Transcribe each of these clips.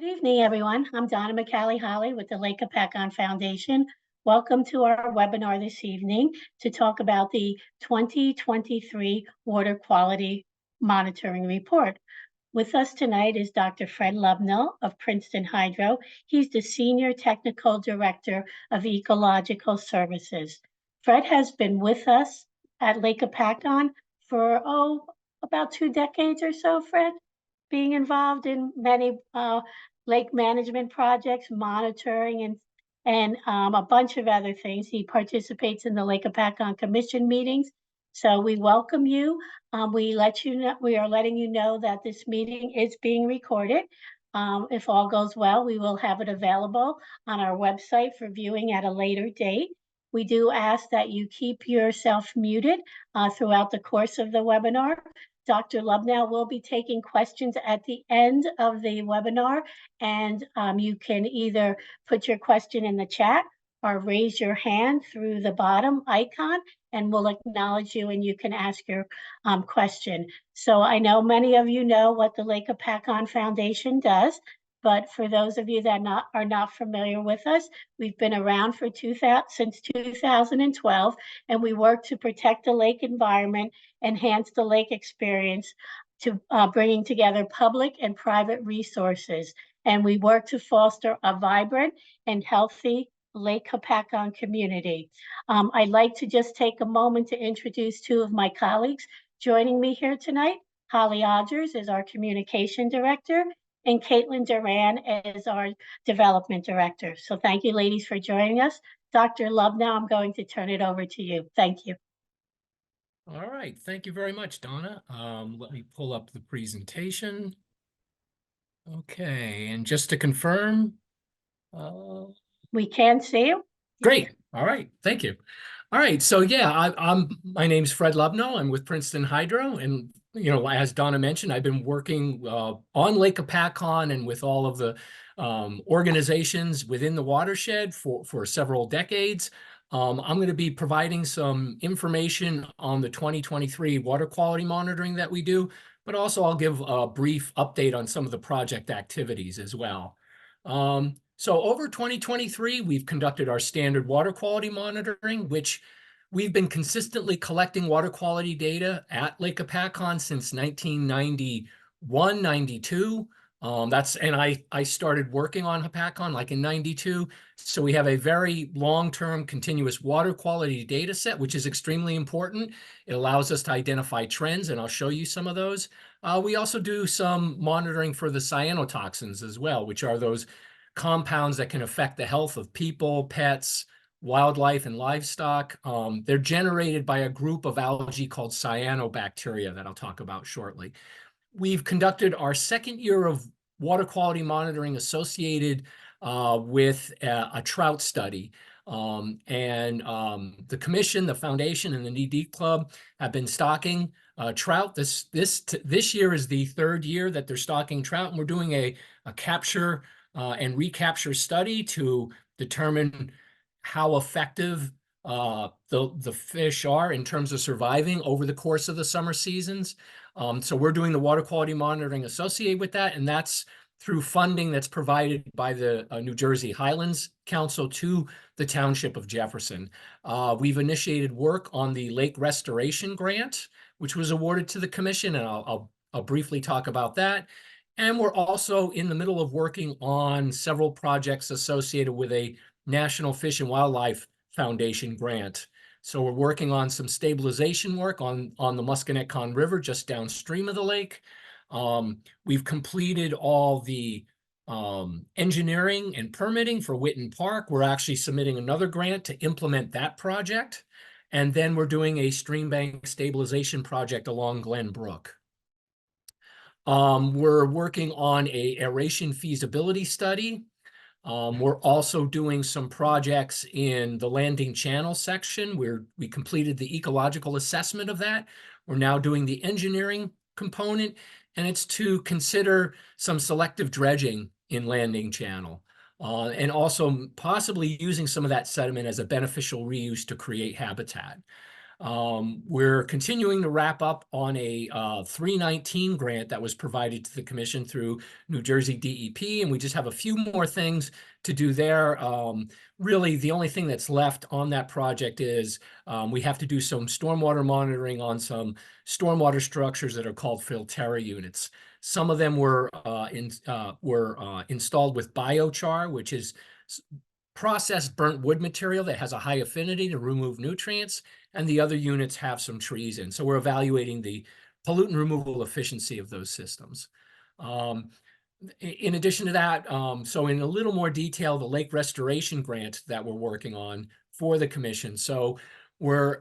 Good evening, everyone. I'm Donna Macalle-Holly with the Lake Hopatcong Foundation. Welcome to our webinar this evening to talk about the 2023 Water Quality Monitoring Report. With us tonight is Dr. Fred Lubnow of Princeton Hydro. He's the Senior Technical Director of Ecological Services. Fred has been with us at Lake Hopatcong for, about 2 decades or so, Fred, being involved in many lake management projects, monitoring, and a bunch of other things. He participates in the Lake Hopatcong Commission meetings. So we welcome you. We are letting you know that this meeting is being recorded. If all goes well, we will have it available on our website for viewing at a later date. We do ask that you keep yourself muted throughout the course of the webinar. Dr. Lubnow will be taking questions at the end of the webinar, and you can either put your question in the chat or raise your hand through the bottom icon, and we'll acknowledge you and you can ask your question. So I know many of you know what the Lake Hopatcong Foundation does, but for those of you that are not familiar with us, we've been around for since 2012, and we work to protect the lake environment, enhance the lake experience, to bringing together public and private resources. And we work to foster a vibrant and healthy Lake Hopatcong community. I'd like to just take a moment to introduce two of my colleagues joining me here tonight. Holly Odgers is our Communication Director, and Caitlin Duran is our Development Director. So thank you, ladies, for joining us. Dr. Lubnow, I'm going to turn it over to you. Thank you. All right, thank you very much, Donna. Let me pull up the presentation. Okay, and just to confirm. We can see you. Great, all right, thank you. All right, so yeah, my name's Fred Lubnow. I'm with Princeton Hydro, and as Donna mentioned, I've been working on Lake Hopatcong and with all of the organizations within the watershed for several decades. I'm going to be providing some information on the 2023 water quality monitoring that we do, but also I'll give a brief update on some of the project activities as well. So over 2023, we've conducted our standard water quality monitoring, which we've been consistently collecting water quality data at Lake Hopatcong since 1991, 92. And I started working on Hopatcong like in 92. So we have a very long-term continuous water quality data set, which is extremely important. It allows us to identify trends, and I'll show you some of those. We also do some monitoring for the cyanotoxins as well, which are those compounds that can affect the health of people, pets, wildlife, and livestock. They're generated by a group of algae called cyanobacteria that I'll talk about shortly. We've conducted our second year of water quality monitoring associated with a trout study. The commission, the foundation, and the ND Club have been stocking trout. This year is the third year that they're stocking trout, and we're doing a capture and recapture study to determine how effective the fish are in terms of surviving over the course of the summer seasons. So we're doing the water quality monitoring associated with that, and that's through funding that's provided by the New Jersey Highlands Council to the Township of Jefferson. We've initiated work on the Lake Restoration Grant, which was awarded to the commission, and I'll briefly talk about that. And we're also in the middle of working on several projects associated with a National Fish and Wildlife Foundation grant. So we're working on some stabilization work on the Musconetcong River just downstream of the lake. We've completed all the engineering and permitting for Whitten Park. We're actually submitting another grant to implement that project. And then we're doing a stream bank stabilization project along Glen Brook. We're working on a aeration feasibility study. We're also doing some projects in the landing channel section where we completed the ecological assessment of that. We're now doing the engineering component, and it's to consider some selective dredging in landing channel, and also possibly using some of that sediment as a beneficial reuse to create habitat. We're continuing to wrap up on a 319 grant that was provided to the commission through New Jersey DEP, and we just have a few more things to do there. Really, the only thing that's left on that project is we have to do some stormwater monitoring on some stormwater structures that are called Filterra units. Some of them were installed with biochar, which is processed burnt wood material that has a high affinity to remove nutrients, and the other units have some trees in. So we're evaluating the pollutant removal efficiency of those systems. In addition to that, so in a little more detail, the lake restoration grant that we're working on for the commission. So we're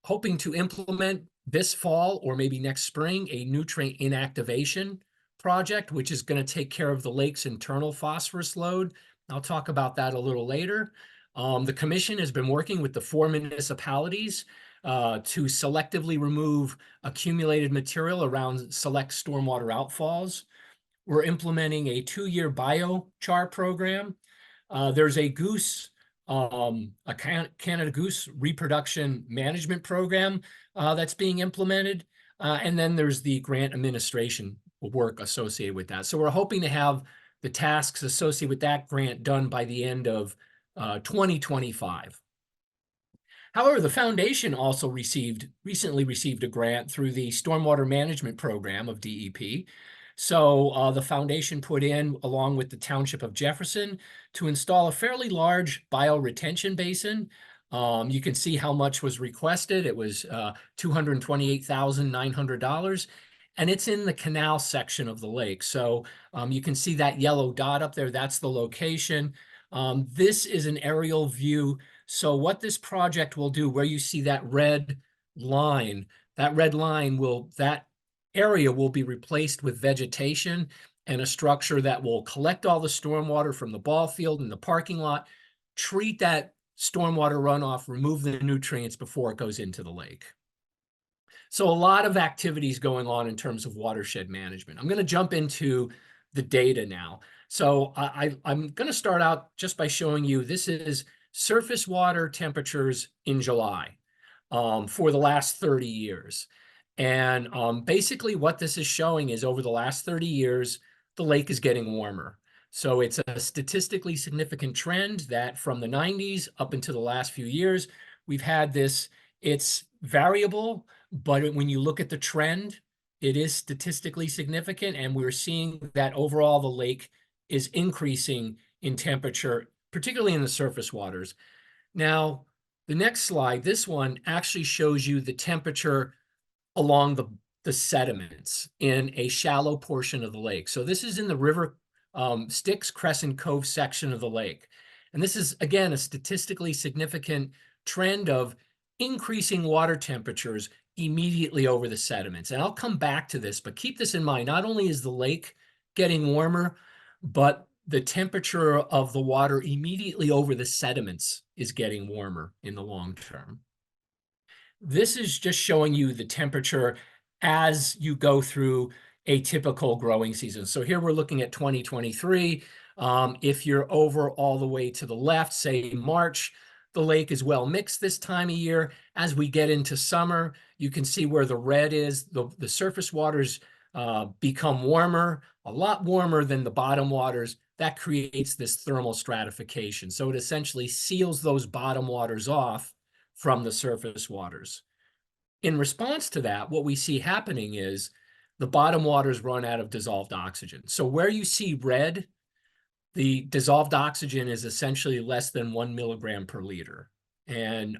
hoping to implement this fall or maybe next spring a nutrient inactivation project, which is going to take care of the lake's internal phosphorus load. I'll talk about that a little later. The commission has been working with the 4 municipalities to selectively remove accumulated material around select stormwater outfalls. We're implementing a 2-year biochar program. There's a Canada goose reproduction management program that's being implemented. And then there's the grant administration work associated with that. So we're hoping to have the tasks associated with that grant done by the end of 2025. However, the foundation also recently received a grant through the Stormwater Management Program of DEP. So the foundation put in, along with the Township of Jefferson, to install a fairly large bioretention basin. You can see how much was requested. It was $228,900. And it's in the canal section of the lake. So you can see that yellow dot up there. That's the location. This is an aerial view. So what this project will do, where you see that red line, that area will be replaced with vegetation and a structure that will collect all the stormwater from the ball field and the parking lot, treat that stormwater runoff, remove the nutrients before it goes into the lake. So a lot of activities going on in terms of watershed management. I'm going to jump into the data now. So I'm going to start out just by showing you this is surface water temperatures in July for the last 30 years. And basically what this is showing is over the last 30 years, the lake is getting warmer. So it's a statistically significant trend that from the 90s up into the last few years, we've had this. It's variable, but when you look at the trend, it is statistically significant. And we're seeing that overall the lake is increasing in temperature, particularly in the surface waters. Now, the next slide, this one actually shows you the temperature along the sediments in a shallow portion of the lake. So this is in the River Styx Crescent Cove section of the lake. And this is, again, a statistically significant trend of increasing water temperatures immediately over the sediments. And I'll come back to this, but keep this in mind. Not only is the lake getting warmer, but the temperature of the water immediately over the sediments is getting warmer in the long term. This is just showing you the temperature as you go through a typical growing season. So here we're looking at 2023. If you're over all the way to the left, say March, the lake is well mixed this time of year. As we get into summer, you can see where the red is. The surface waters become warmer, a lot warmer than the bottom waters. That creates this thermal stratification. So it essentially seals those bottom waters off from the surface waters. In response to that, what we see happening is the bottom waters run out of dissolved oxygen. So where you see red, the dissolved oxygen is essentially less than 1 milligram per liter. And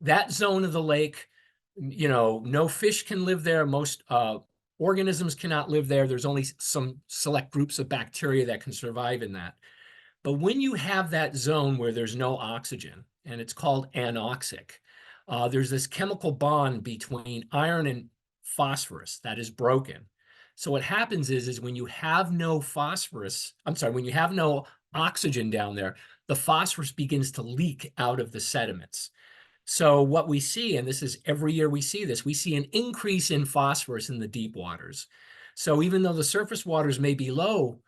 that zone of the lake, no fish can live there. Most organisms cannot live there. There's only some select groups of bacteria that can survive in that. But when you have that zone where there's no oxygen, and it's called anoxic, there's this chemical bond between iron and phosphorus that is broken. So what happens is when you have no when you have no oxygen down there, the phosphorus begins to leak out of the sediments. So what we see, and this is every year we see this, we see an increase in phosphorus in the deep waters. So even though the surface waters may be low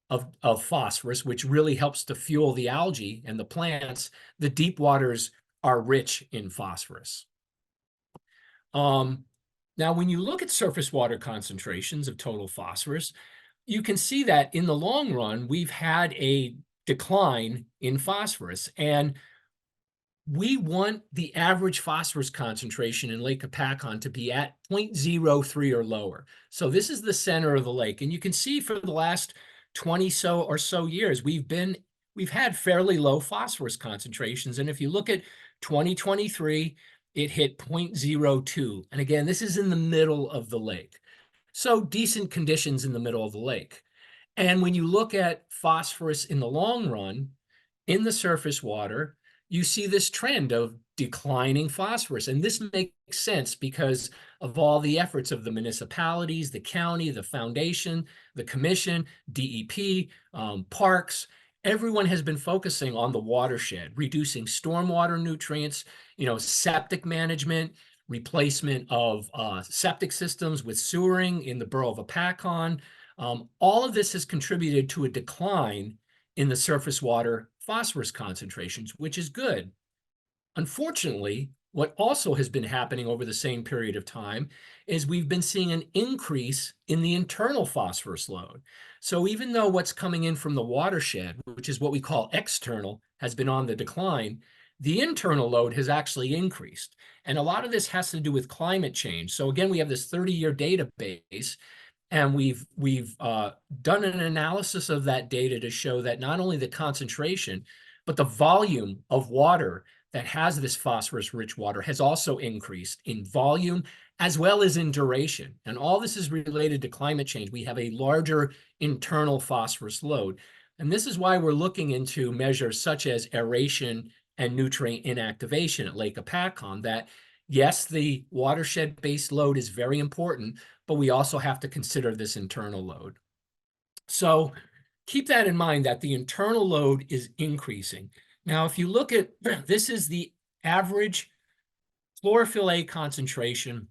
of phosphorus, which really helps to fuel the algae and the plants, the deep waters are rich in phosphorus. Now, when you look at surface water concentrations of total phosphorus, you can see that in the long run, we've had a decline in phosphorus. And we want the average phosphorus concentration in Lake Hopatcong to be at 0.03 or lower. So this is the center of the lake. And you can see for the last 20 or so years, we've had fairly low phosphorus concentrations. And if you look at 2023, it hit 0.02. And again, this is in the middle of the lake. So decent conditions in the middle of the lake. And when you look at phosphorus in the long run, in the surface water, you see this trend of declining phosphorus. And this makes sense because of all the efforts of the municipalities, the county, the foundation, the commission, DEP, parks. Everyone has been focusing on the watershed, reducing stormwater nutrients, septic management, replacement of septic systems with sewering in the borough of Hopatcong. All of this has contributed to a decline in the surface water phosphorus concentrations, which is good. Unfortunately, what also has been happening over the same period of time is we've been seeing an increase in the internal phosphorus load. So even though what's coming in from the watershed, which is what we call external, has been on the decline, the internal load has actually increased. And a lot of this has to do with climate change. So again, we have this 30-year database, and we've done an analysis of that data to show that not only the concentration, but the volume of water that has this phosphorus-rich water has also increased in volume as well as in duration. And all this is related to climate change. We have a larger internal phosphorus load. And this is why we're looking into measures such as aeration and nutrient inactivation at Lake Hopatcong, that yes, the watershed-based load is very important, but we also have to consider this internal load. So keep that in mind, that the internal load is increasing. Now, if you look at, this is the average chlorophyll A concentration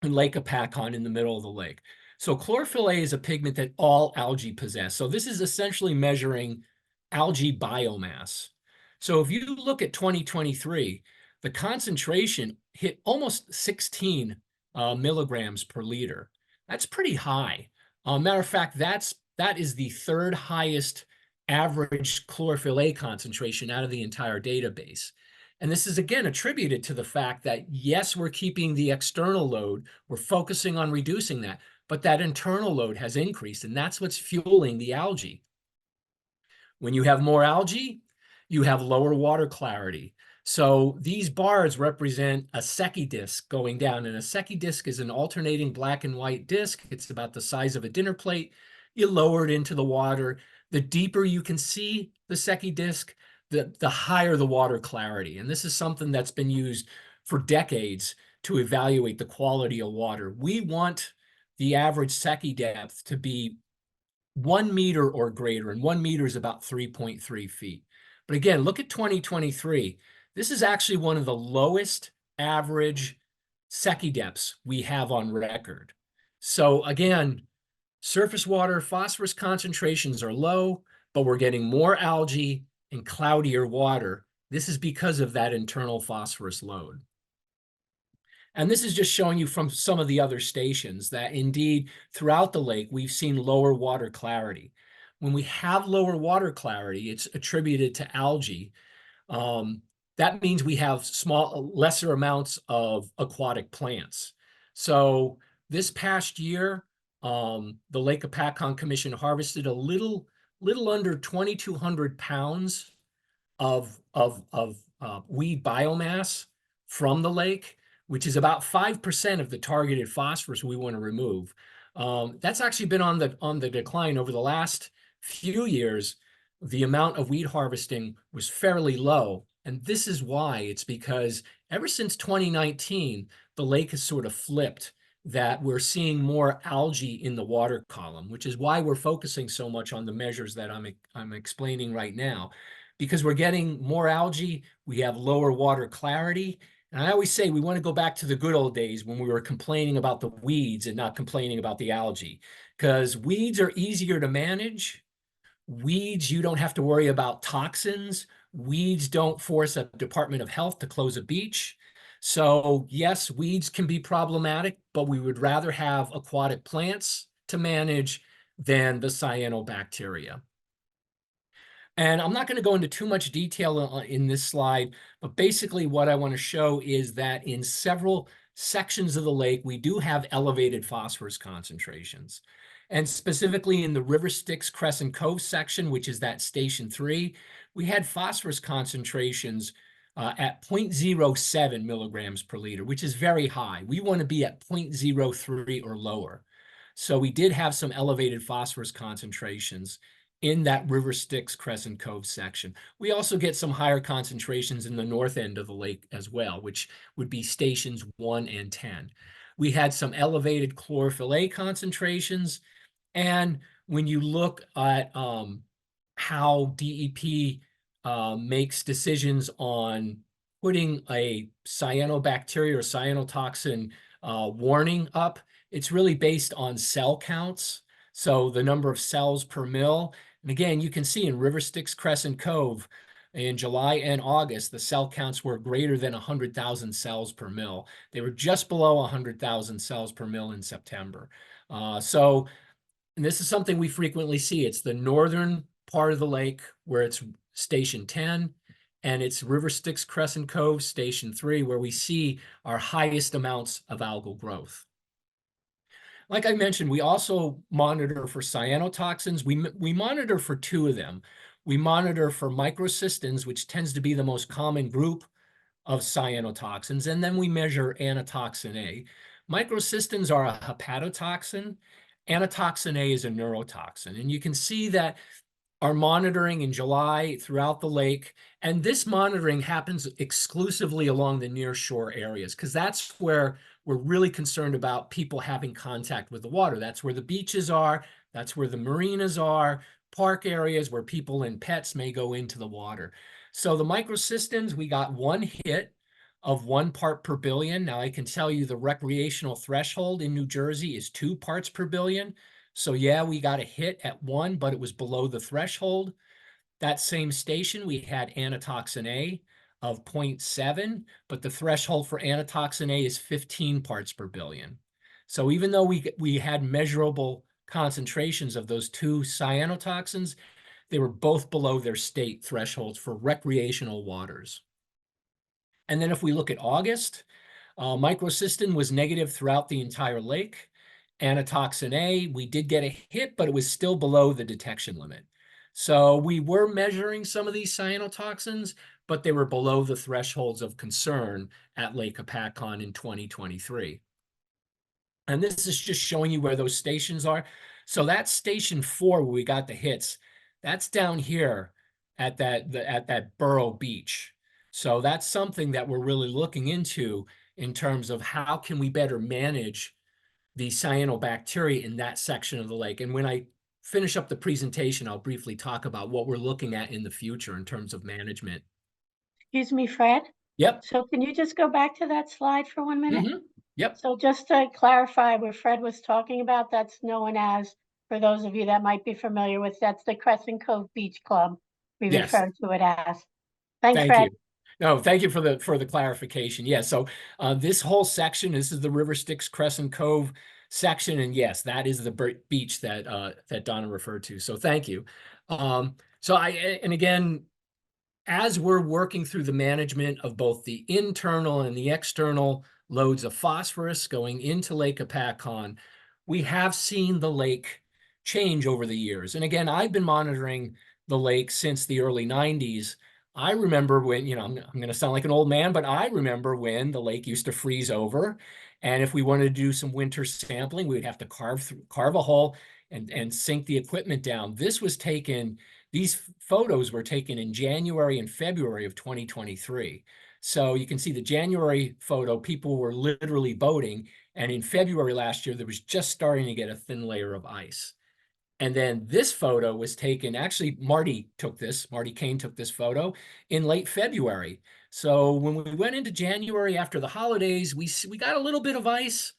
in Lake Hopatcong in the middle of the lake. So chlorophyll A is a pigment that all algae possess. So this is essentially measuring algae biomass. So if you look at 2023, the concentration hit almost 16 milligrams per liter. That's pretty high. Matter of fact, that is the third highest average chlorophyll A concentration out of the entire database. And this is again attributed to the fact that yes, we're keeping the external load, we're focusing on reducing that, but that internal load has increased, and that's what's fueling the algae. When you have more algae, you have lower water clarity. So these bars represent a Secchi disc going down, and a Secchi disc is an alternating black and white disc. It's about the size of a dinner plate. You lower it into the water. The deeper you can see the Secchi disc, the higher the water clarity. And this is something that's been used for decades to evaluate the quality of water. We want the average Secchi depth to be 1 meter or greater, and 1 meter is about 3.3 feet. But again, look at 2023. This is actually one of the lowest average Secchi depths we have on record. So again, surface water phosphorus concentrations are low, but we're getting more algae and cloudier water. This is because of that internal phosphorus load. And this is just showing you from some of the other stations that indeed throughout the lake, we've seen lower water clarity. When we have lower water clarity, it's attributed to algae. That means we have lesser amounts of aquatic plants. So this past year, the Lake Hopatcong Commission harvested a little under 2,200 pounds of weed biomass from the lake, which is about 5% of the targeted phosphorus we want to remove. That's actually been on the decline over the last few years. The amount of weed harvesting was fairly low. And this is why. It's because ever since 2019, the lake has sort of flipped, that we're seeing more algae in the water column, which is why we're focusing so much on the measures that I'm explaining right now. Because we're getting more algae, we have lower water clarity. And I always say we want to go back to the good old days when we were complaining about the weeds and not complaining about the algae, because weeds are easier to manage. Weeds, you don't have to worry about toxins. Weeds don't force a Department of Health to close a beach. So yes, weeds can be problematic, but we would rather have aquatic plants to manage than the cyanobacteria. And I'm not going to go into too much detail in this slide, but basically what I want to show is that in several sections of the lake, we do have elevated phosphorus concentrations. And specifically in the River Styx Crescent Cove section, which is that station 3, we had phosphorus concentrations at 0.07 milligrams per liter, which is very high. We want to be at 0.03 or lower. So we did have some elevated phosphorus concentrations in that River Styx Crescent Cove section. We also get some higher concentrations in the north end of the lake as well, which would be stations 1 and 10. We had some elevated chlorophyll A concentrations. And when you look at how DEP makes decisions on putting a cyanobacteria or cyanotoxin warning up, it's really based on cell counts. So the number of cells per mil. And again, you can see in River Styx Crescent Cove in July and August, the cell counts were greater than 100,000 cells per mil. They were just below 100,000 cells per mil in September. And this is something we frequently see. It's the northern part of the lake where it's station 10, and it's River Styx Crescent Cove, station 3, where we see our highest amounts of algal growth. Like I mentioned, we also monitor for cyanotoxins. We monitor for 2 of them. We monitor for microcystins, which tends to be the most common group of cyanotoxins, and then we measure anatoxin A. Microcystins are a hepatotoxin. Anatoxin A is a neurotoxin. And you can see that our monitoring in July throughout the lake, and this monitoring happens exclusively along the nearshore areas, because that's where we're really concerned about people having contact with the water. That's where the beaches are, that's where the marinas are, park areas where people and pets may go into the water. So the microcystins, we got 1 hit of 1 part per billion. Now I can tell you the recreational threshold in New Jersey is 2 parts per billion. So yeah, we got a hit at 1, but it was below the threshold. That same station, we had anatoxin A of 0.7, but the threshold for anatoxin A is 15 parts per billion. So even though we had measurable concentrations of those 2 cyanotoxins, they were both below their state thresholds for recreational waters. And then if we look at August, microcystin was negative throughout the entire lake. Anatoxin A, we did get a hit, but it was still below the detection limit. So we were measuring some of these cyanotoxins, but they were below the thresholds of concern at Lake Hopatcong in 2023. And this is just showing you where those stations are. So that's station 4 where we got the hits. That's down here at that Borough Beach. So that's something that we're really looking into in terms of how can we better manage the cyanobacteria in that section of the lake. And when I finish up the presentation, I'll briefly talk about what we're looking at in the future in terms of management. Excuse me, Fred? Yep. So can you just go back to that slide for 1 minute? Yep. So just to clarify where Fred was talking about, that's known as, for those of you that might be familiar with, that's the Crescent Cove Beach Club. We Yes. refer to it as. Thanks, Thank Fred. you. No, thank you for the clarification. Yeah, so this whole section, this is the River Styx Crescent Cove section, and yes, that is the beach that Donna referred to. So thank you. And again, as we're working through the management of both the internal and the external loads of phosphorus going into Lake Hopatcong, we have seen the lake change over the years. And again, I've been monitoring the lake since the early 90s. I remember when, I'm going to sound like an old man, but I remember when the lake used to freeze over. And if we wanted to do some winter sampling, we'd have to carve a hole and sink the equipment down. These photos were taken in January and February of 2023. So you can see the January photo, people were literally boating. And in February last year, there was just starting to get a thin layer of ice. And then this photo was taken, actually, Marty Kane took this photo in late February. So when we went into January after the holidays, we got a little bit of ice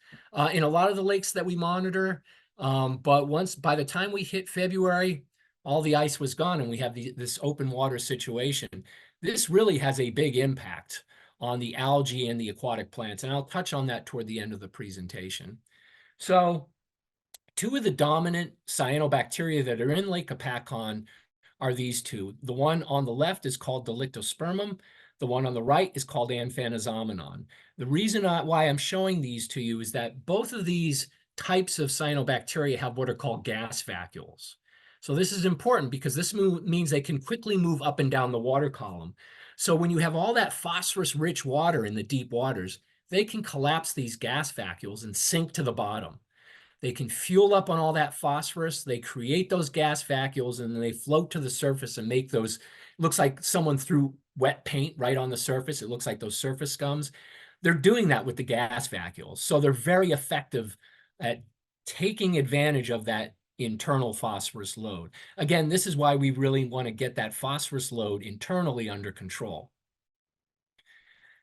in a lot of the lakes that we monitor. But by the time we hit February, all the ice was gone and we have this open water situation. This really has a big impact on the algae and the aquatic plants. And I'll touch on that toward the end of the presentation. So two of the dominant cyanobacteria that are in Lake Hopatcong are these two. The one on the left is called Delictospermum. The one on the right is called Amphannozomenon. The reason why I'm showing these to you is that both of these types of cyanobacteria have what are called gas vacuoles. So this is important because this means they can quickly move up and down the water column. So when you have all that phosphorus-rich water in the deep waters, they can collapse these gas vacuoles and sink to the bottom. They can fuel up on all that phosphorus. They create those gas vacuoles and then they float to the surface and make those, looks like someone threw wet paint right on the surface. It looks like those surface scums. They're doing that with the gas vacuoles. So they're very effective at taking advantage of that internal phosphorus load. Again, this is why we really want to get that phosphorus load internally under control.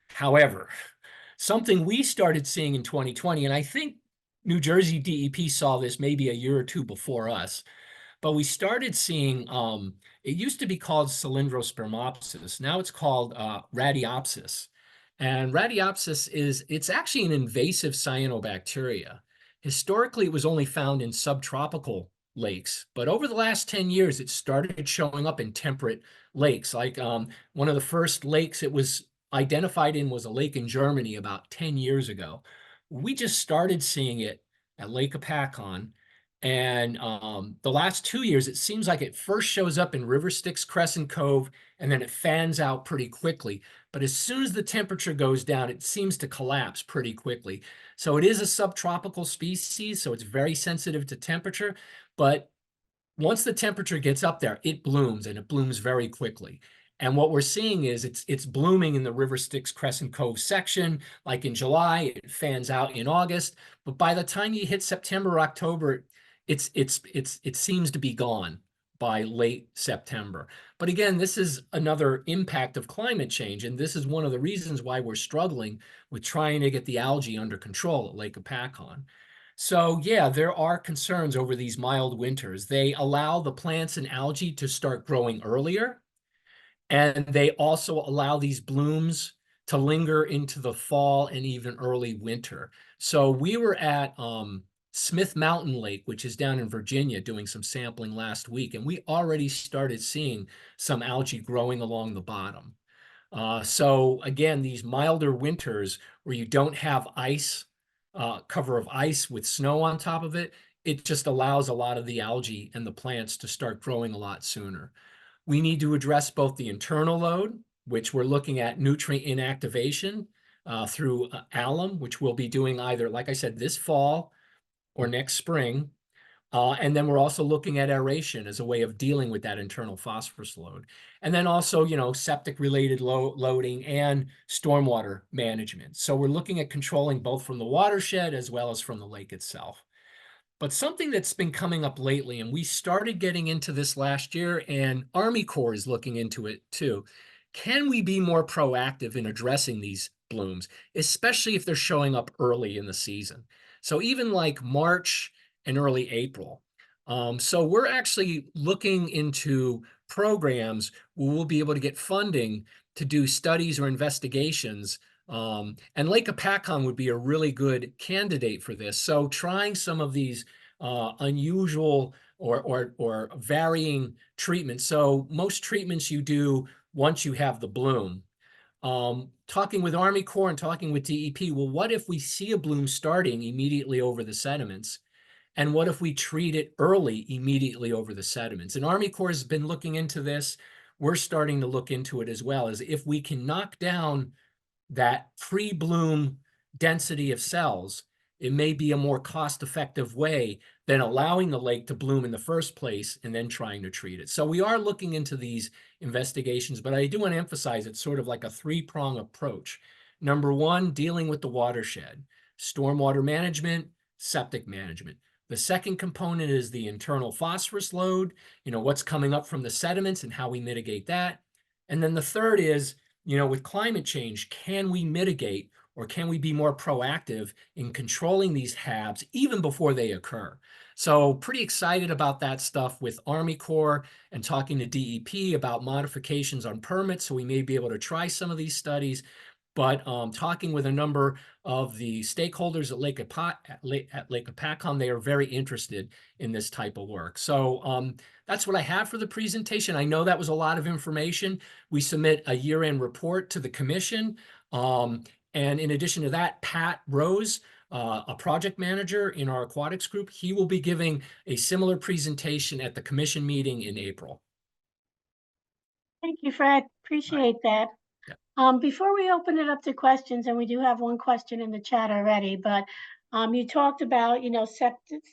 However, something we started seeing in 2020, and I think New Jersey DEP saw this maybe a year or two before us, but we started seeing, it used to be called Cylindrospermopsis. Now it's called Radiopsis. And Radiopsis it's actually an invasive cyanobacteria. Historically, it was only found in subtropical lakes, but over the last 10 years, it started showing up in temperate lakes. Like one of the first lakes it was identified in was a lake in Germany about 10 years ago. We just started seeing it at Lake Hopatcong. And the last 2 years, it seems like it first shows up in River Styx Crescent Cove, and then it fans out pretty quickly. But as soon as the temperature goes down, it seems to collapse pretty quickly. So it is a subtropical species, so it's very sensitive to temperature. But once the temperature gets up there, it blooms, and it blooms very quickly. And what we're seeing is it's blooming in the River Styx Crescent Cove section, like in July, it fans out in August. But by the time you hit September or October, it seems to be gone by late September. But again, this is another impact of climate change, and this is one of the reasons why we're struggling with trying to get the algae under control at Lake Hopatcong. So yeah, there are concerns over these mild winters. They allow the plants and algae to start growing earlier, and they also allow these blooms to linger into the fall and even early winter. So we were at Smith Mountain Lake, which is down in Virginia, doing some sampling last week, and we already started seeing some algae growing along the bottom. So again, these milder winters where you don't have ice, cover of ice with snow on top of it, it just allows a lot of the algae and the plants to start growing a lot sooner. We need to address both the internal load, which we're looking at nutrient inactivation through alum, which we'll be doing either, like I said, this fall or next spring. And then we're also looking at aeration as a way of dealing with that internal phosphorus load. And then also, septic related loading and stormwater management. So we're looking at controlling both from the watershed as well as from the lake itself. But something that's been coming up lately, and we started getting into this last year, and Army Corps is looking into it too. Can we be more proactive in addressing these blooms, especially if they're showing up early in the season? So even like March and early April. So we're actually looking into programs where we'll be able to get funding to do studies or investigations. And Lake Hopatcong would be a really good candidate for this. So trying some of these unusual or varying treatments. So most treatments you do once you have the bloom. Talking with Army Corps and talking with DEP, well, what if we see a bloom starting immediately over the sediments? And what if we treat it early, immediately over the sediments? And Army Corps has been looking into this. We're starting to look into it as well, as if we can knock down that pre-bloom density of cells, it may be a more cost-effective way than allowing the lake to bloom in the first place and then trying to treat it. So we are looking into these investigations, but I do want to emphasize it's sort of like a three-prong approach. Number one, dealing with the watershed, stormwater management, septic management. The second component is the internal phosphorus load, what's coming up from the sediments and how we mitigate that. And then the third is, with climate change, can we mitigate or can we be more proactive in controlling these HABs even before they occur? So pretty excited about that stuff with Army Corps and talking to DEP about modifications on permits, so we may be able to try some of these studies. but talking with a number of the stakeholders at Lake Hopatcong, they are very interested in this type of work. So that's what I have for the presentation. I know that was a lot of information. We submit a year-end report to the commission. And in addition to that, Pat Rose, a project manager in our aquatics group, he will be giving a similar presentation at the commission meeting in April. Thank you, Fred. Right. Appreciate that. Yeah. Before we open it up to questions, and we do have one question in the chat already, but you talked about,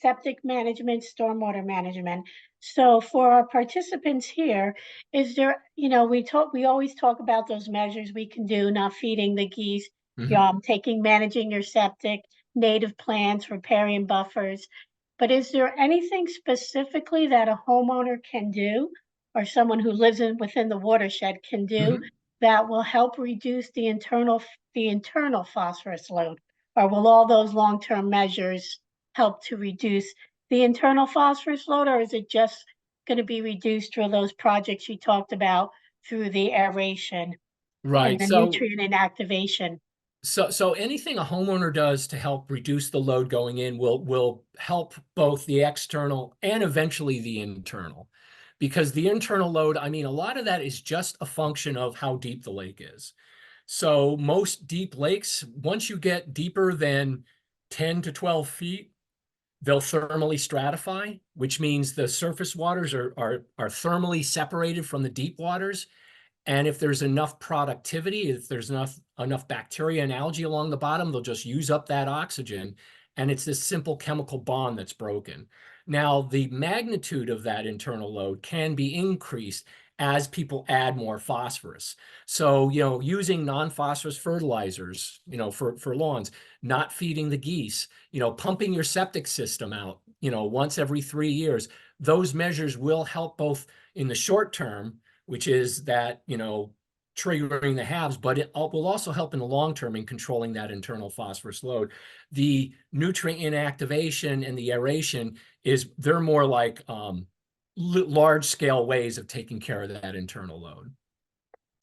septic management, stormwater management. So for our participants here, is there, we always talk about those measures we can do, not feeding the geese, managing your septic, native plants, riparian buffers. But is there anything specifically that a homeowner can do, or someone who lives within the watershed can do, that will help reduce the internal phosphorus load? Or will all those long-term measures help to reduce the internal phosphorus load, or is it just going to be reduced through those projects you talked about through the aeration and Right. the So nutrient inactivation? So anything a homeowner does to help reduce the load going in will help both the external and eventually the internal. Because the internal load, I mean, a lot of that is just a function of how deep the lake is. So most deep lakes, once you get deeper than 10 to 12 feet, they'll thermally stratify, which means the surface waters are thermally separated from the deep waters. And if there's enough productivity, if there's enough bacteria and algae along the bottom, they'll just use up that oxygen. And it's this simple chemical bond that's broken. Now, the magnitude of that internal load can be increased as people add more phosphorus. So, using non-phosphorus fertilizers, for lawns, not feeding the geese, pumping your septic system out, once every 3 years, those measures will help both in the short term, which is that, triggering the halves, but it will also help in the long term in controlling that internal phosphorus load. The nutrient inactivation and the aeration they're more like large scale ways of taking care of that internal load.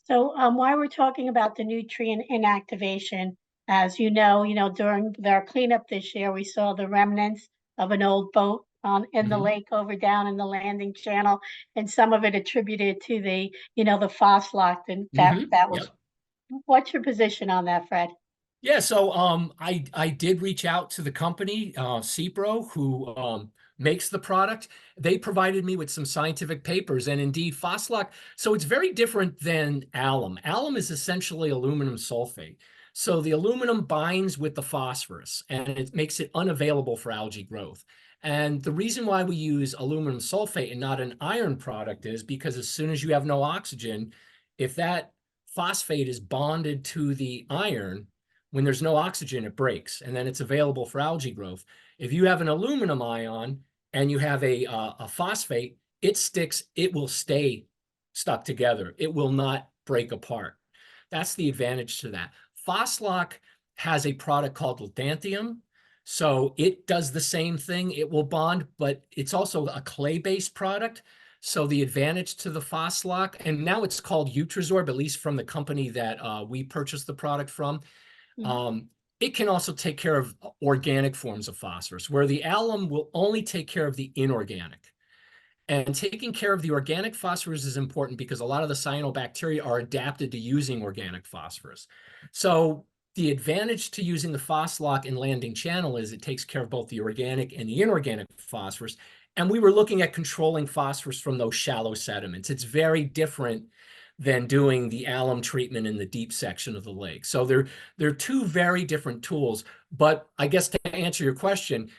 So while we're talking about the nutrient inactivation, as during their cleanup this year, we saw the remnants of an old boat in the lake over down in the landing channel, and some of it attributed to the phosphlock, and that was. Yep. What's your position on that, Fred? Yeah, so I did reach out to the company, CPRO, who makes the product. They provided me with some scientific papers, and indeed phosphlock. So it's very different than alum. Alum is essentially aluminum sulfate. So the aluminum binds with the phosphorus, and it makes it unavailable for algae growth. And the reason why we use aluminum sulfate and not an iron product is because as soon as you have no oxygen, if that phosphate is bonded to the iron, when there's no oxygen, it breaks, and then it's available for algae growth. If you have an aluminum ion and you have a phosphate, it will stay stuck together. It will not break apart. That's the advantage to that. Phosphlock has a product called lanthanum. So it does the same thing. It will bond, but it's also a clay-based product. So the advantage to the Phosphlock, and now it's called Utrizorb, at least from the company that we purchased the product from. It can also take care of organic forms of phosphorus, where the alum will only take care of the inorganic. And taking care of the organic phosphorus is important because a lot of the cyanobacteria are adapted to using organic phosphorus. So the advantage to using the Phosphlock in landing channel is it takes care of both the organic and the inorganic phosphorus. And we were looking at controlling phosphorus from those shallow sediments. It's very different than doing the alum treatment in the deep section of the lake. So they're two very different tools. But I guess to answer your question,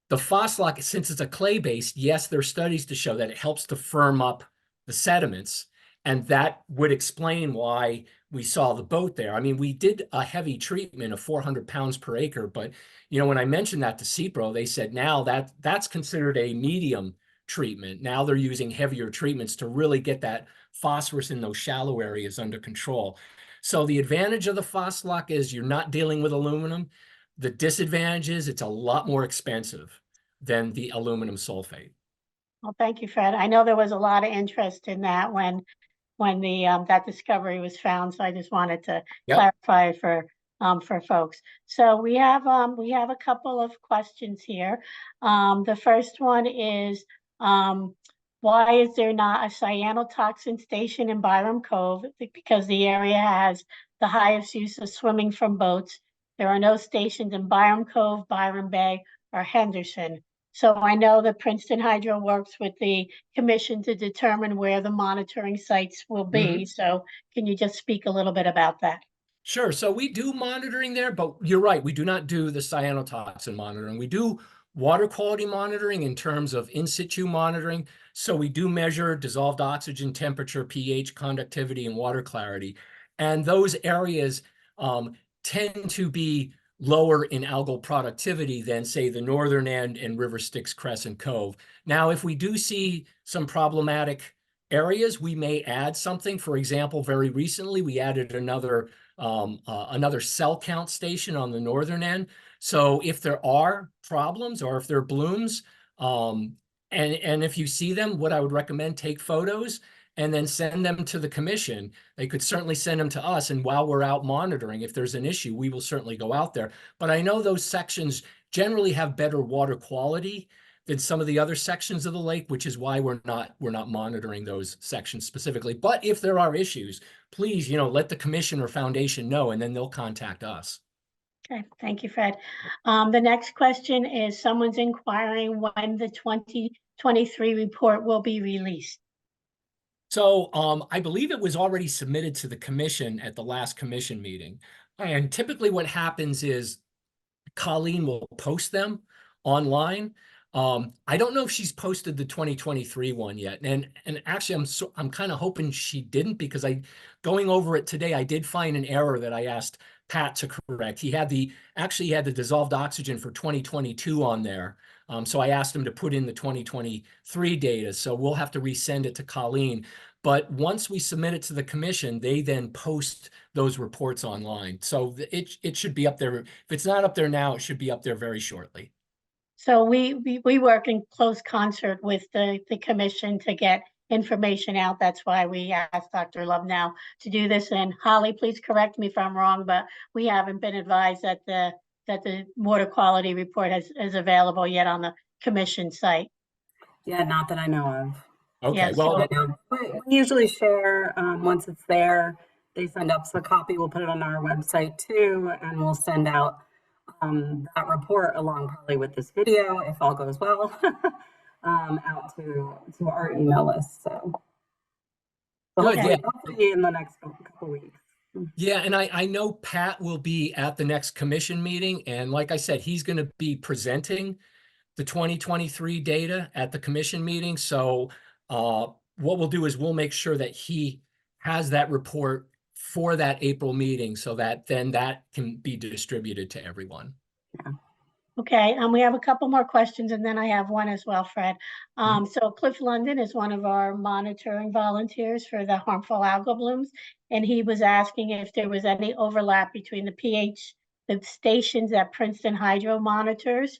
the Phosphlock, since it's a clay-based, yes, there are studies to show that it helps to firm up the sediments, and that would explain why we saw the boat there. I mean, we did a heavy treatment of 400 pounds per acre, but when I mentioned that to CPRO, they said now that's considered a medium treatment. Now they're using heavier treatments to really get that phosphorus in those shallow areas under control. So the advantage of the Phosphlock is you're not dealing with aluminum. The disadvantage is it's a lot more expensive than the aluminum sulfate. Well, thank you, Fred. I know there was a lot of interest in that when when the that discovery was found. So I just wanted to Yep. clarify it for folks. So we have a couple of questions here. The first one is why is there not a cyanotoxin station in Byram Cove? Because the area has the highest use of swimming from boats. There are no stations in Byram Cove, Byram Bay, or Henderson. So I know that Princeton Hydro works with the commission to determine where the monitoring sites will be. So can you just speak a little bit about that? Sure. So we do monitoring there, but you're right. We do not do the cyanotoxin monitoring. We do water quality monitoring in terms of in situ monitoring. So we do measure dissolved oxygen temperature, pH, conductivity, and water clarity. And those areas tend to be lower in algal productivity than, say, the northern end and River Styx Crescent Cove. Now, if we do see some problematic areas, we may add something. For example, very recently, we added another cell count station on the northern end. So if there are problems or if there are blooms, and if you see them, what I would recommend, take photos and then send them to the commission. They could certainly send them to us. And while we're out monitoring, if there's an issue, we will certainly go out there. But I know those sections generally have better water quality than some of the other sections of the lake, which is why we're not monitoring those sections specifically. But if there are issues, please, let the commission or foundation know, and then they'll contact us. Okay, thank you, Fred. The next question is someone's inquiring when the 2023 report will be released. So I believe it was already submitted to the commission at the last commission meeting. And typically what happens is Colleen will post them online. I don't know if she's posted the 2023 one yet. And actually I'm kind of hoping she didn't, because going over it today, I did find an error that I asked Pat to correct. He had the dissolved oxygen for 2022 on there. So I asked him to put in the 2023 data. So we'll have to resend it to Colleen. But once we submit it to the commission, they then post those reports online. So it should be up there. If it's not up there now, it should be up there very shortly. So we work in close concert with the commission to get information out. That's why we asked Dr. Lubnow to do this. And Holly, please correct me if I'm wrong, but we haven't been advised that the water quality report is available yet on the commission site. Yeah, not that I know of. Okay, Yeah, well, We usually share once it's there. They send us a copy. We'll put it on our website too, and we'll send out that report along probably with this video, if all goes well, out to our email list. So good, hopefully, yeah. hopefully in the next couple weeks. Yeah, and I know Pat will be at the next commission meeting. And like I said, he's going to be presenting the 2023 data at the commission meeting. So what we'll do is we'll make sure that he has that report for that April meeting, so that then that can be distributed to everyone. Yeah. Okay, we have a couple more questions, and then I have one as well, Fred. So Cliff London is one of our monitoring volunteers for the harmful algal blooms, and he was asking if there was any overlap between the pH, the stations that Princeton Hydro monitors,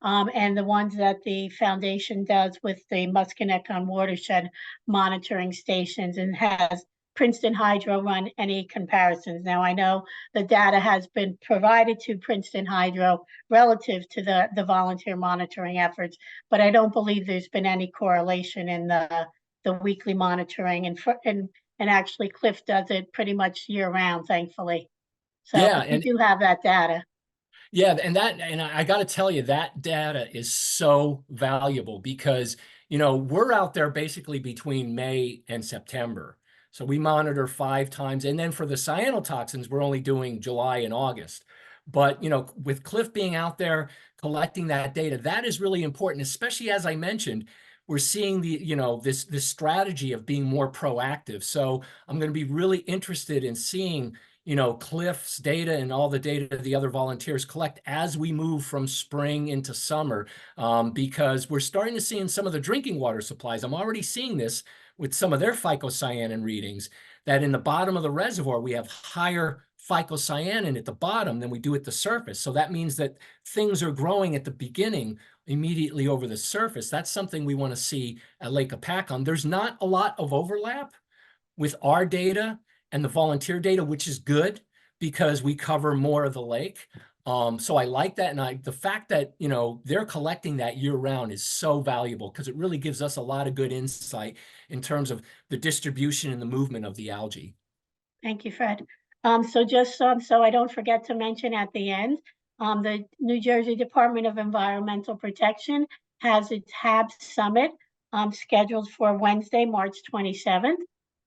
and the ones that the foundation does with the Musconetcong watershed monitoring stations, and has Princeton Hydro run any comparisons? Now, I know the data has been provided to Princeton Hydro relative to the volunteer monitoring efforts, but I don't believe there's been any correlation in the weekly monitoring, and actually Cliff does it pretty much year round, thankfully. So Yeah, we do have that data. Yeah, and I got to tell you, that data is so valuable because, we're out there basically between May and September. So we monitor 5 times. And then for the cyanotoxins, we're only doing July and August. But, with Cliff being out there collecting that data, that is really important, especially as I mentioned, we're seeing this strategy of being more proactive. So I'm going to be really interested in seeing Cliff's data and all the data the other volunteers collect as we move from spring into summer, because we're starting to see in some of the drinking water supplies, I'm already seeing this with some of their phycocyanin readings, that in the bottom of the reservoir, we have higher phycocyanin at the bottom than we do at the surface. So that means that things are growing at the beginning immediately over the surface. That's something we want to see at Lake Hopatcong. There's not a lot of overlap with our data and the volunteer data, which is good because we cover more of the lake. So I like that. And the fact that, you know, they're collecting that year round is so valuable because it really gives us a lot of good insight in terms of the distribution and the movement of the algae. Thank you, Fred. So just so I don't forget to mention at the end, the New Jersey Department of Environmental Protection has its HAB Summit scheduled for Wednesday, March 27th.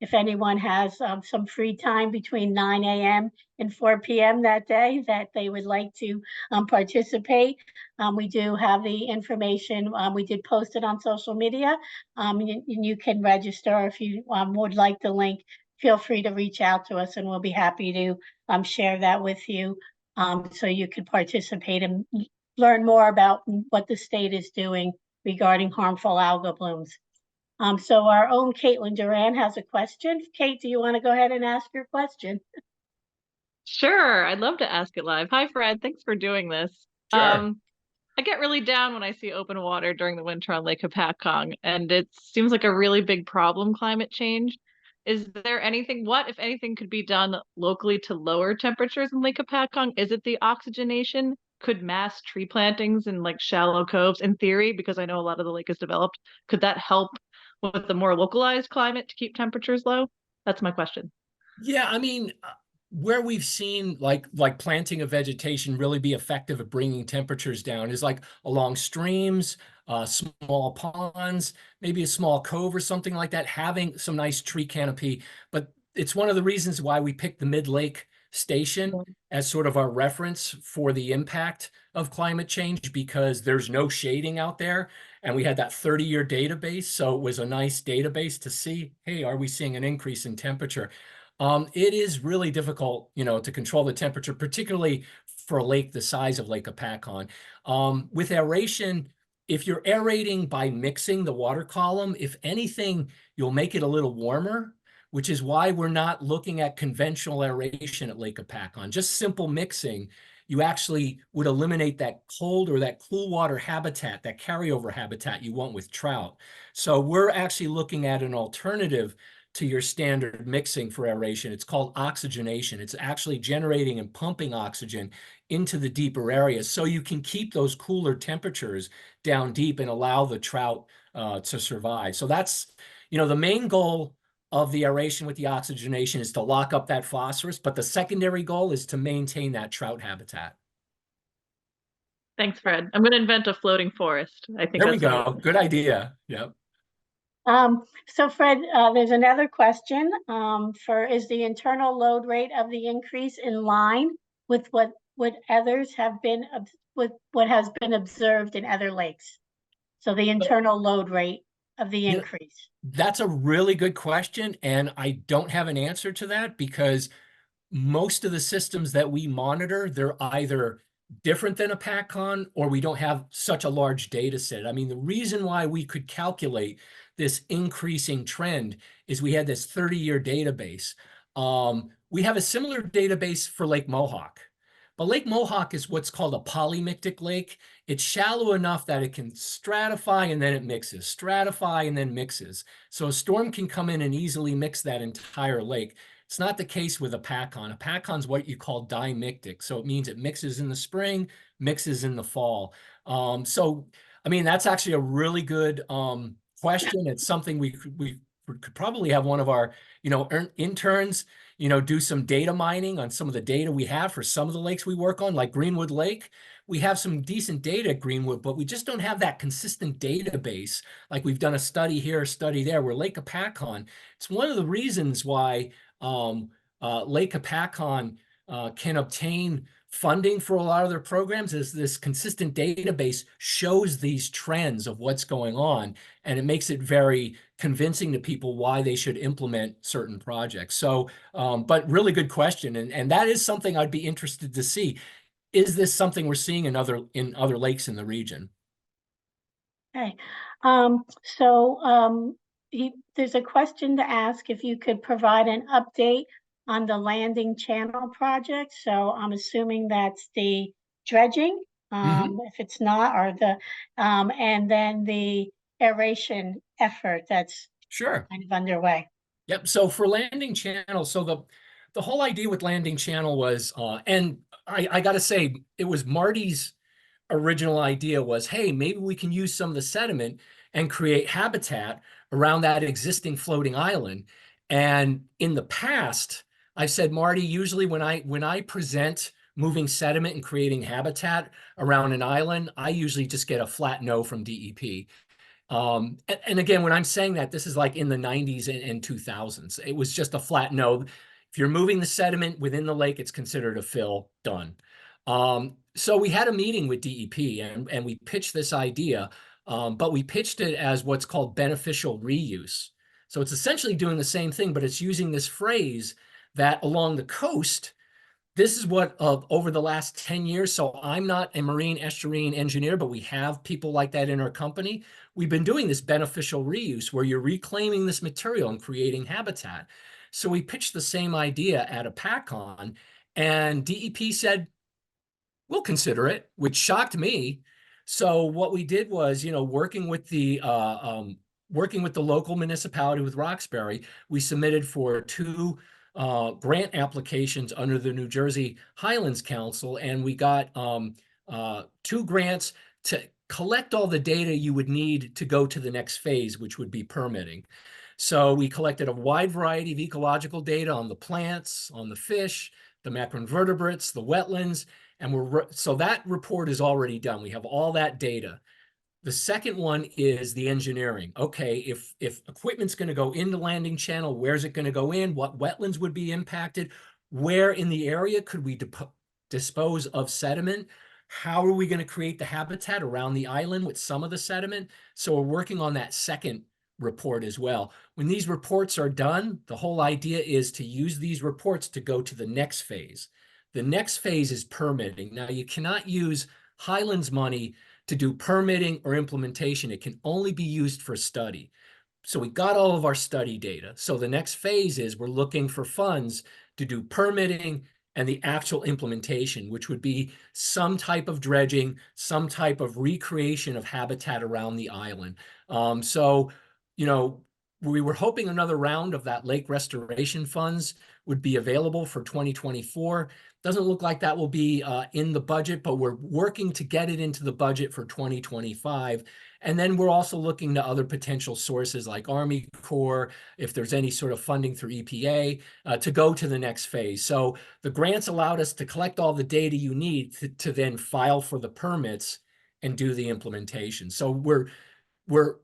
If anyone has some free time between 9 a.m. and 4 p.m. that day that they would like to participate, we do have the information. We did post it on social media, and you can register if you would like the link. Feel free to reach out to us and we'll be happy to share that with you so you can participate and learn more about what the state is doing regarding harmful algal blooms. So our own Caitlin Duran has a question. Kate, do you want to go ahead and ask your question? Sure, I'd love to ask it live. Hi, Fred. Thanks for doing this. Sure. I get really down when I see open water during the winter on Lake Hopatcong, and it seems like a really big problem, climate change. Is there anything, what, if anything, could be done locally to lower temperatures in Lake Hopatcong? Is it the oxygenation? Could mass tree plantings in like shallow coves, in theory, because I know a lot of the lake is developed, could that help with the more localized climate to keep temperatures low? That's my question. Yeah, I mean, where we've seen like planting of vegetation really be effective at bringing temperatures down is like along streams, small ponds, maybe a small cove or something like that, having some nice tree canopy. But it's one of the reasons why we picked the Mid-Lake Station as sort of our reference for the impact of climate change, because there's no shading out there. And we had that 30-year database. So it was a nice database to see, hey, are we seeing an increase in temperature? It is really difficult, you know, to control the temperature, particularly for a lake the size of Lake Hopatcong. With aeration, if you're aerating by mixing the water column, if anything, you'll make it a little warmer, which is why we're not looking at conventional aeration at Lake Hopatcong. Just simple mixing, you actually would eliminate that cold or that cool water habitat, that carryover habitat you want with trout. So we're actually looking at an alternative to your standard mixing for aeration. It's called oxygenation. It's actually generating and pumping oxygen into the deeper areas so you can keep those cooler temperatures down deep and allow the trout to survive. So that's, you know, the main goal of the aeration with the oxygenation is to lock up that phosphorus, but the secondary goal is to maintain that trout habitat. Thanks, Fred. I'm going to invent a floating forest. I think There we that's go. Good idea. Yep. So Fred, there's another question is the internal load rate of the increase in line with what others have been, with what has been observed in other lakes? So the internal load rate of the increase. That's a really good question. And I don't have an answer to that because most of the systems that we monitor, they're either different than a Hopatcong or we don't have such a large data set. I mean, the reason why we could calculate this increasing trend is we had this 30-year database. We have a similar database for Lake Mohawk, but Lake Mohawk is what's called a polymictic lake. It's shallow enough that it can stratify and then it mixes, stratify and then mixes. So a storm can come in and easily mix that entire lake. It's not the case with a Hopatcong. A Hopatcong is what you call dimictic. So it means it mixes in the spring, mixes in the fall. So, I mean, that's actually a really good question. It's something we could probably have one of our, you know, interns, you know, do some data mining on some of the data we have for some of the lakes we work on, like Greenwood Lake. We have some decent data at Greenwood, but we just don't have that consistent database. Like we've done a study here, a study there, where Lake Hopatcong, it's one of the reasons why Lake Hopatcong can obtain funding for a lot of their programs, is this consistent database shows these trends of what's going on, and it makes it very convincing to people why they should implement certain projects. So, but really good question, and that is something I'd be interested to see. Is this something we're seeing in other lakes in the region? Okay, there's a question to ask if you could provide an update on the landing channel project. So I'm assuming that's the dredging, if it's not, or and then the aeration effort that's Sure. kind of underway. Yep. So for landing channel, so the whole idea with landing channel was, and I got to say, it was Marty's original idea was, hey, maybe we can use some of the sediment and create habitat around that existing floating island. And in the past, I said, Marty, usually when I present moving sediment and creating habitat around an island, I usually just get a flat no from DEP. And again, when I'm saying that, this is like in the 90s and 2000s. It was just a flat no. If you're moving the sediment within the lake, it's considered a fill, done. So we had a meeting with DEP and we pitched this idea, but we pitched it as what's called beneficial reuse. So it's essentially doing the same thing, but it's using this phrase that along the coast, this is what over the last 10 years, so I'm not a marine estuarine engineer, but we have people like that in our company. We've been doing this beneficial reuse where you're reclaiming this material and creating habitat. So we pitched the same idea at a PACON, and DEP said, we'll consider it, which shocked me. So what we did was, working with the local municipality with Roxbury, we submitted for two grant applications under the New Jersey Highlands Council, and we got two grants to collect all the data you would need to go to the next phase, which would be permitting. So we collected a wide variety of ecological data on the plants, on the fish, the macroinvertebrates, the wetlands, and so that report is already done. We have all that data. The second one is the engineering. Okay, if equipment's going to go in the landing channel, where's it going to go in? What wetlands would be impacted? Where in the area could we dispose of sediment? How are we going to create the habitat around the island with some of the sediment? So we're working on that second report as well. When these reports are done, the whole idea is to use these reports to go to the next phase. The next phase is permitting. Now, you cannot use Highlands money to do permitting or implementation. It can only be used for study. So we got all of our study data. So the next phase is we're looking for funds to do permitting and the actual implementation, which would be some type of dredging, some type of recreation of habitat around the island. So, we were hoping another round of that lake restoration funds would be available for 2024. Doesn't look like that will be in the budget, but we're working to get it into the budget for 2025. And then we're also looking to other potential sources like Army Corps, if there's any sort of funding through EPA, to go to the next phase. So the grants allowed us to collect all the data you need to then file for the permits and do the implementation. So we're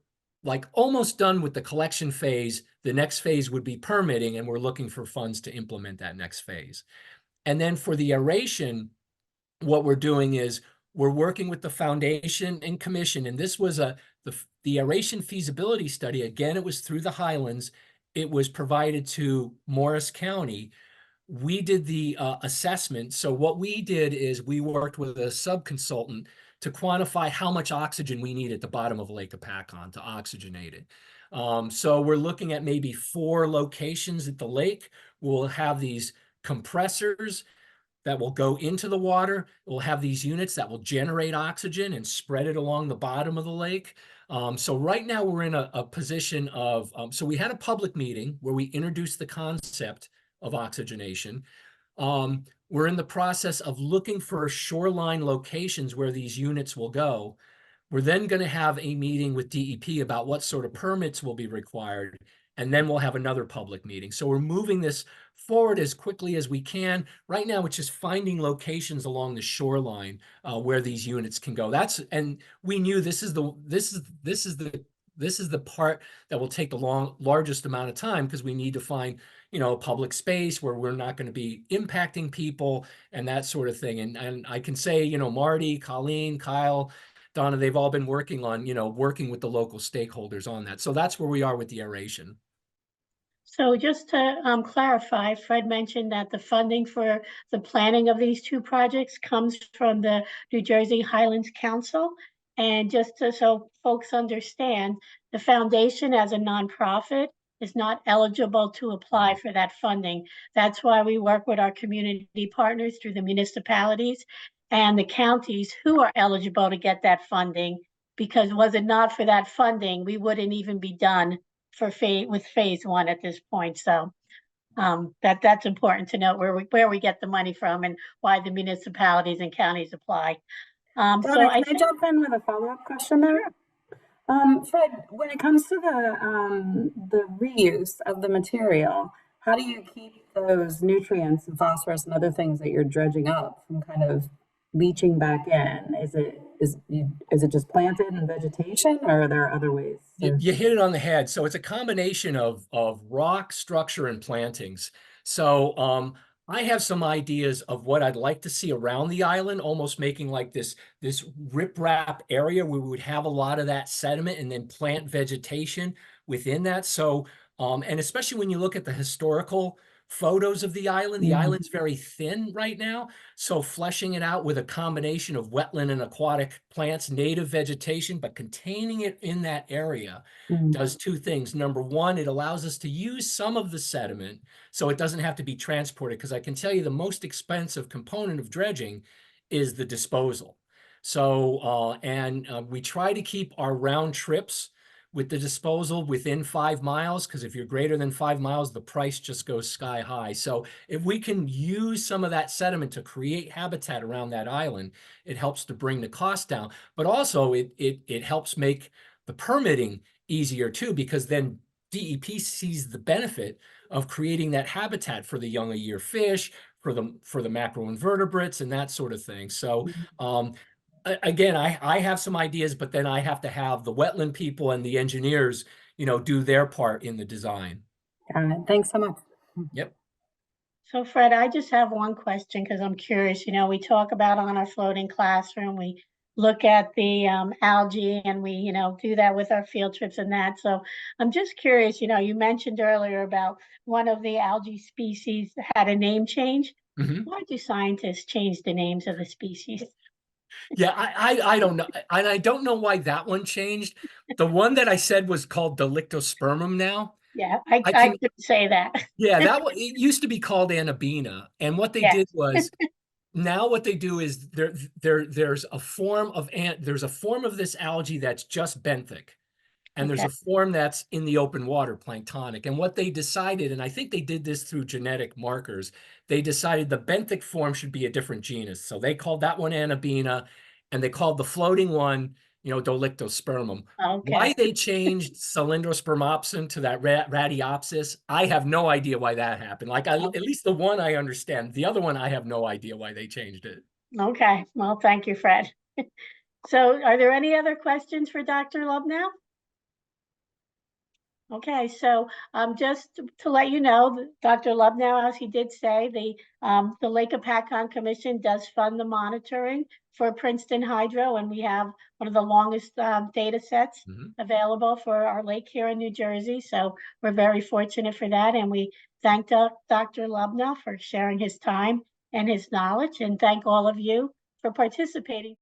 like almost done with the collection phase. The next phase would be permitting, and we're looking for funds to implement that next phase. And then for the aeration, what we're doing is we're working with the foundation and commission. And this was the aeration feasibility study. Again, it was through the Highlands. It was provided to Morris County. We did the assessment. So what we did is we worked with a sub-consultant to quantify how much oxygen we need at the bottom of Lake Hopatcong to oxygenate it. So we're looking at maybe 4 locations at the lake. We'll have these compressors that will go into the water. We'll have these units that will generate oxygen and spread it along the bottom of the lake. So right now we're in a position of, so we had a public meeting where we introduced the concept of oxygenation. We're in the process of looking for shoreline locations where these units will go. We're then going to have a meeting with DEP about what sort of permits will be required, and then we'll have another public meeting. So we're moving this forward as quickly as we can. Right now, it's just finding locations along the shoreline where these units can go. And we knew this is the part that will take the largest amount of time, because we need to find public space where we're not going to be impacting people and that sort of thing. And I can say, Marty, Colleen, Kyle, Donna, they've all been working on, working with the local stakeholders on that. So that's where we are with the aeration. So just to clarify, Fred mentioned that the funding for the planning of these 2 projects comes from the New Jersey Highlands Council. And just so folks understand, the foundation as a nonprofit is not eligible to apply for that funding. That's why we work with our community partners through the municipalities and the counties who are eligible to get that funding, because was it not for that funding, we wouldn't even be done for phase one at this point. So that's important to note where we get the money from and why the municipalities and counties apply. So Donna, I can I think, jump in with a follow-up question there? Fred, when it comes to the reuse of the material, how do you keep those nutrients and phosphorus and other things that you're dredging up from kind of leaching back in? Is it just planted and vegetation, or are there other ways? You hit it on the head. So it's a combination of rock, structure, and plantings. So I have some ideas of what I'd like to see around the island, almost making like this riprap area where we would have a lot of that sediment and then plant vegetation within that. So and especially when you look at the historical photos of the island's very thin right now. So fleshing it out with a combination of wetland and aquatic plants, native vegetation, but containing it in that area does two things. Number one, it allows us to use some of the sediment so it doesn't have to be transported, because I can tell you the most expensive component of dredging is the disposal. So, we try to keep our round trips with the disposal within 5 miles, because if you're greater than 5 miles, the price just goes sky high. So if we can use some of that sediment to create habitat around that island, it helps to bring the cost down. But also it helps make the permitting easier too, because then DEP sees the benefit of creating that habitat for the young year fish, for the macroinvertebrates and that sort of thing. So again, I have some ideas, but then I have to have the wetland people and the engineers, do their part in the design. Got it. Thanks so much. Yep. so Fred, I just have one question because I'm curious. We talk about on our floating classroom, we look at the algae and we, do that with our field trips and that. So I'm just curious, you mentioned earlier about one of the algae species had a name change. Mhm. Why do scientists change the names of the species? Yeah, I don't know. And I don't know why that one changed. The one that I said was called Delictospermum now. Yeah, I I can, couldn't say that. yeah, it used to be called Anabina. And what they Yes. did was, now what they do is there's a form of this algae that's just benthic. And there's Okay. a form that's in the open water, planktonic. And what they decided, and I think they did this through genetic markers, they decided the benthic form should be a different genus. So they called that one Anabina, and they called the floating one, Dolictospermum. Okay. Why they changed Cylindrospermopsin to that Radiopsis, I have no idea why that happened. Like, at least the one I understand. The other one, I have no idea why they changed it. Okay. Well, thank you, Fred. So are there any other questions for Dr. Lubnow? Okay, so just to let you know, Dr. Lubnow, as he did say, the Lake Hopatcong Commission does fund the monitoring for Princeton Hydro, and we have one of the longest data sets available for our lake here in New Jersey. So we're very fortunate for that, and we thank Dr. Lubnow for sharing his time and his knowledge, and thank all of you for participating.